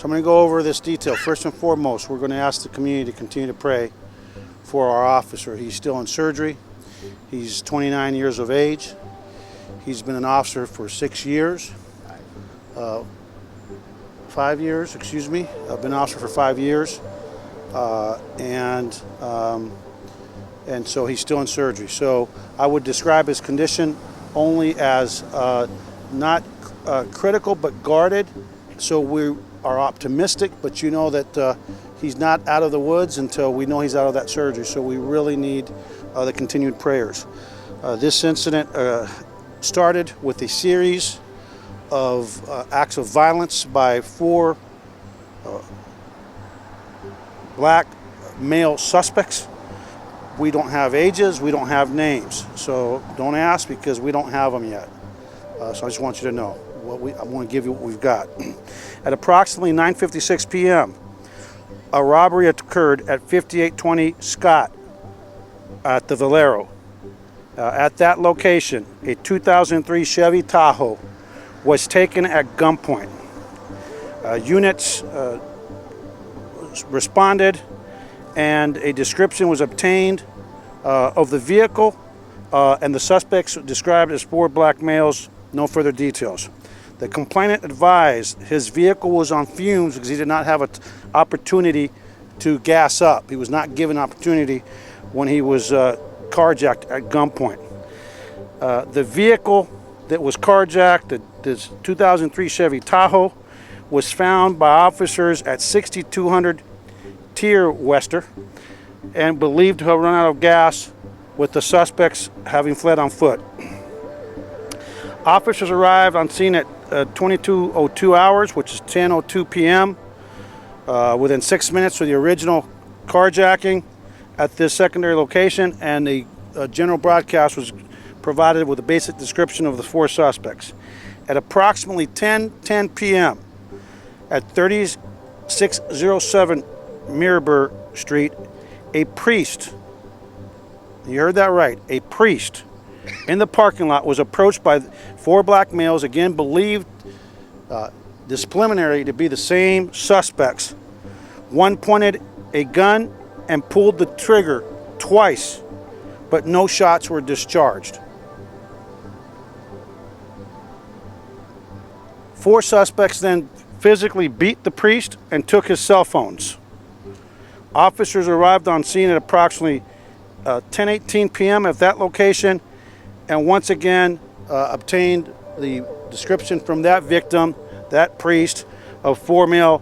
So I'm going to go over this detail. First and foremost, we're going to ask the community to continue to pray for our officer. He's still in surgery. He's 29 years of age. He's been an officer for 6 years. 5 years, excuse me. I've been an officer for 5 years. And so he's still in surgery. So I would describe his condition only as not critical but guarded. So we are optimistic, but you know that he's not out of the woods until we know he's out of that surgery. So we really need the continued prayers. This incident started with a series of acts of violence by 4 black male suspects. We don't have ages, we don't have names, so don't ask because we don't have them yet. So I just want you to know I want to give you what we've got. At approximately 9:56 p.m., a robbery occurred at 5820 Scott at the Valero. At that location, a 2003 Chevy Tahoe was taken at gunpoint. Units responded, and a description was obtained of the vehicle, and the suspects described as 4 black males. No further details. The complainant advised his vehicle was on fumes because he did not have an opportunity to gas up. He was not given opportunity when he was carjacked at gunpoint. The vehicle that was carjacked, this 2003 Chevy Tahoe, was found by officers at 6200 Tier Wester and believed to have run out of gas, with the suspects having fled on foot. Officers arrived on scene at 22:02 hours, which is 10:02 p.m., within 6 minutes of the original carjacking at this secondary location, and the general broadcast was provided with a basic description of the 4 suspects. At approximately 10:10 p.m. at 3607 Mirabur Street, a priest, you heard that right, a priest in the parking lot was approached by 4 black males, again believed this preliminary to be the same suspects. One pointed a gun and pulled the trigger twice, but no shots were discharged. 4 suspects then physically beat the priest and took his cell phones. Officers arrived on scene at approximately 10:18 p.m. at that location, and once again obtained the description from that victim, that priest, of 4 male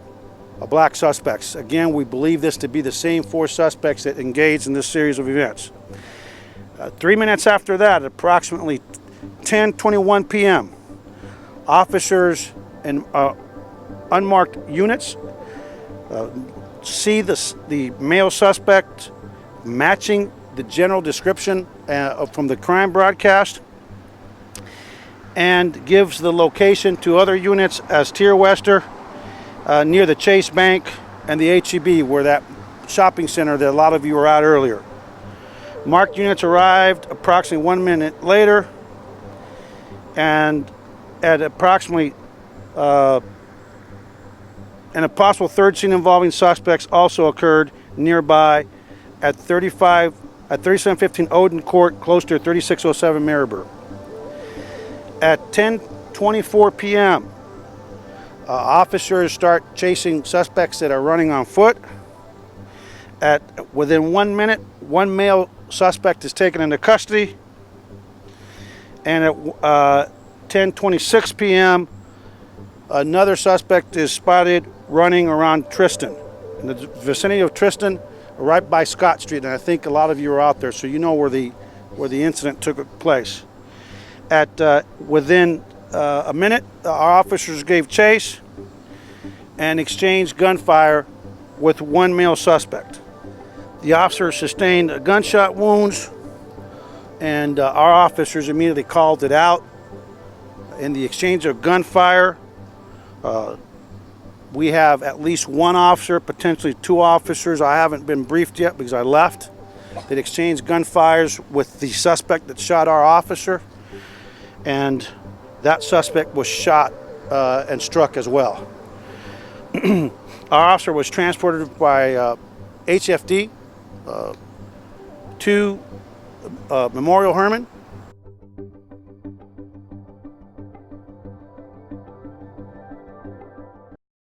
black suspects. Again, we believe this to be the same 4 suspects that engaged in this series of events. 3 minutes after that, at approximately 10:21 p.m., officers in unmarked units see the male suspect matching the general description from the crime broadcast, and gives the location to other units as Tier Wester, near the Chase Bank and the HEB, where that shopping center that a lot of you were at earlier. Marked units arrived approximately 1 minute later, and at approximately and a possible third scene involving suspects also occurred nearby at 3715 Odin Court, close to 3607 Maribor. At 10:24 p.m., officers start chasing suspects that are running on foot. Within 1 minute, 1 male suspect is taken into custody, and at 10:26 p.m., another suspect is spotted running around Tristan, in the vicinity of Tristan, right by Scott Street. And I think a lot of you are out there, so you know where the incident took place. Within a minute, our officers gave chase and exchanged gunfire with 1 male suspect. The officer sustained gunshot wounds, and our officers immediately called it out. In the exchange of gunfire, we have at least 1 officer, potentially 2 officers. I haven't been briefed yet because I left, that exchanged gunfires with the suspect that shot our officer, and that suspect was shot and struck as well. Our officer was transported by HFD to Memorial Hermann,